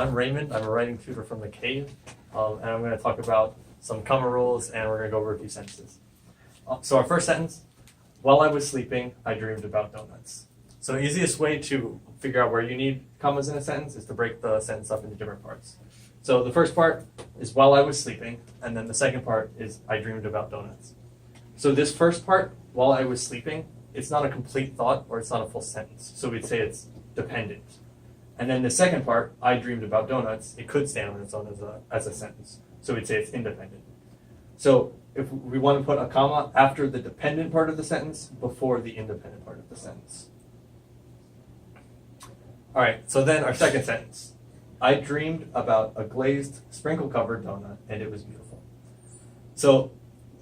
I'm Raymond. I'm a writing tutor from the cave, and I'm going to talk about some comma rules, and we're going to go over a few sentences. So our first sentence, while I was sleeping, I dreamed about donuts. So the easiest way to figure out where you need commas in a sentence is to break the sentence up into different parts. So the first part is while I was sleeping, and then the second part is I dreamed about donuts. So this first part, while I was sleeping, it's not a complete thought or it's not a full sentence. So we'd say it's dependent. And then the second part, I dreamed about donuts, it could stand on its own as a sentence. So we'd say it's independent. So if we want to put a comma after the dependent part of the sentence, before the independent part of the sentence. All right, so then our second sentence. I dreamed about a glazed, sprinkle-covered donut, and it was beautiful. So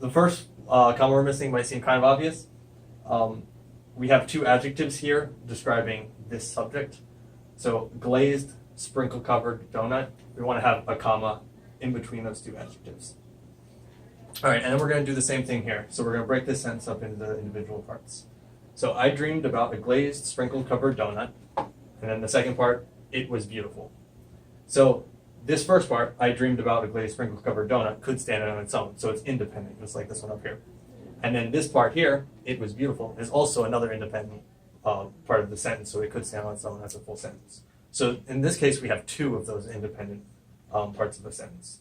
the first comma we're missing might seem kind of obvious. We have two adjectives here describing this subject. So glazed, sprinkle-covered donut, we want to have a comma in between those two adjectives. All right, and then we're going to do the same thing here. So we're going to break this sentence up into the individual parts. So I dreamed about a glazed, sprinkle-covered donut, and then the second part, it was beautiful. So this first part, I dreamed about a glazed, sprinkle-covered donut, could stand on its own, so it's independent, just like this one up here. And then this part here, it was beautiful, is also another independent part of the sentence, so it could stand on its own as a full sentence. So in this case, we have two of those independent parts of the sentence.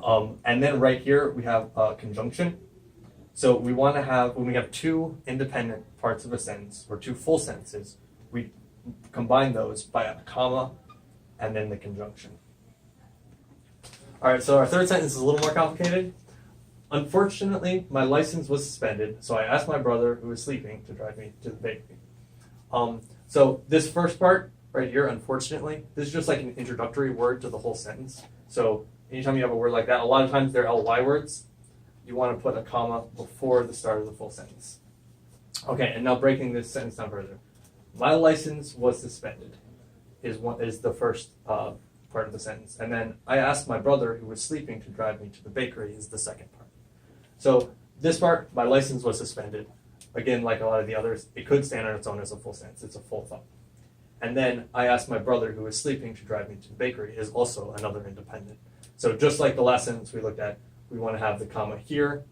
And then right here, we have a conjunction. So we want to have, when we have two independent parts of a sentence, or two full sentences, we combine those by a comma and then the conjunction. All right, so our third sentence is a little more complicated. Unfortunately, my license was suspended, so I asked my brother, who was sleeping, to drive me to the bakery. So this first part right here, unfortunately, this is just like an introductory word to the whole sentence. So anytime you have a word like that, a lot of times they're ly words. You want to put a comma before the start of the full sentence. Okay, and now breaking this sentence down further. My license was suspended is the first part of the sentence. And then I asked my brother, who was sleeping, to drive me to the bakery is the second part. So this part, my license was suspended. Again, like a lot of the others, it could stand on its own as a full sentence. It's a full thought. And then I asked my brother, who was sleeping, to drive me to the bakery is also another independent. So just like the last sentence we looked at, we want to have the comma here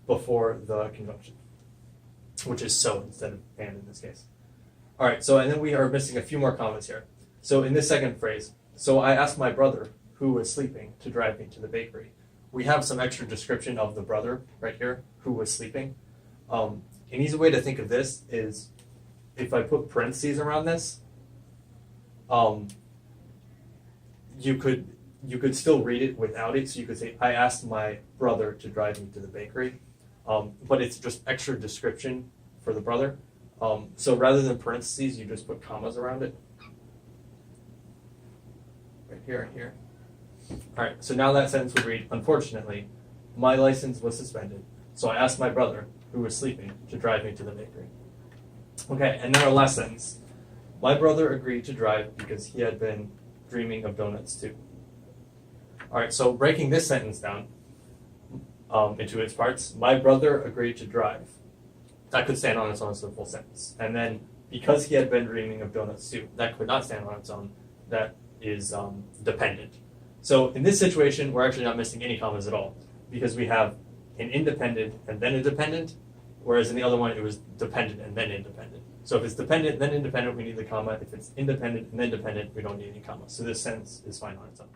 before the conjunction, which is so instead of and in this case. All right, so and then we are missing a few more commas here. So in this second phrase, so I asked my brother, who was sleeping, to drive me to the bakery. We have some extra description of the brother right here, who was sleeping. An easy way to think of this is if I put parentheses around this, you could still read it without it. So you could say, I asked my brother to drive me to the bakery. But it's just extra description for the brother. So rather than parentheses, you just put commas around it. Right here and here. All right, so now that sentence would read, unfortunately, my license was suspended, so I asked my brother, who was sleeping, to drive me to the bakery. Okay, and then our last sentence. My brother agreed to drive because he had been dreaming of donuts too. All right, so breaking this sentence down into its parts, my brother agreed to drive. That could stand on its own as a full sentence. And then because he had been dreaming of donuts too, that could not stand on its own. That is dependent. So in this situation, we're actually not missing any commas at all because we have an independent and then a dependent, whereas in the other one, it was dependent and then independent. So if it's dependent, then independent, we need the comma. If it's independent and then dependent, we don't need any comma. So this sentence is fine on its own.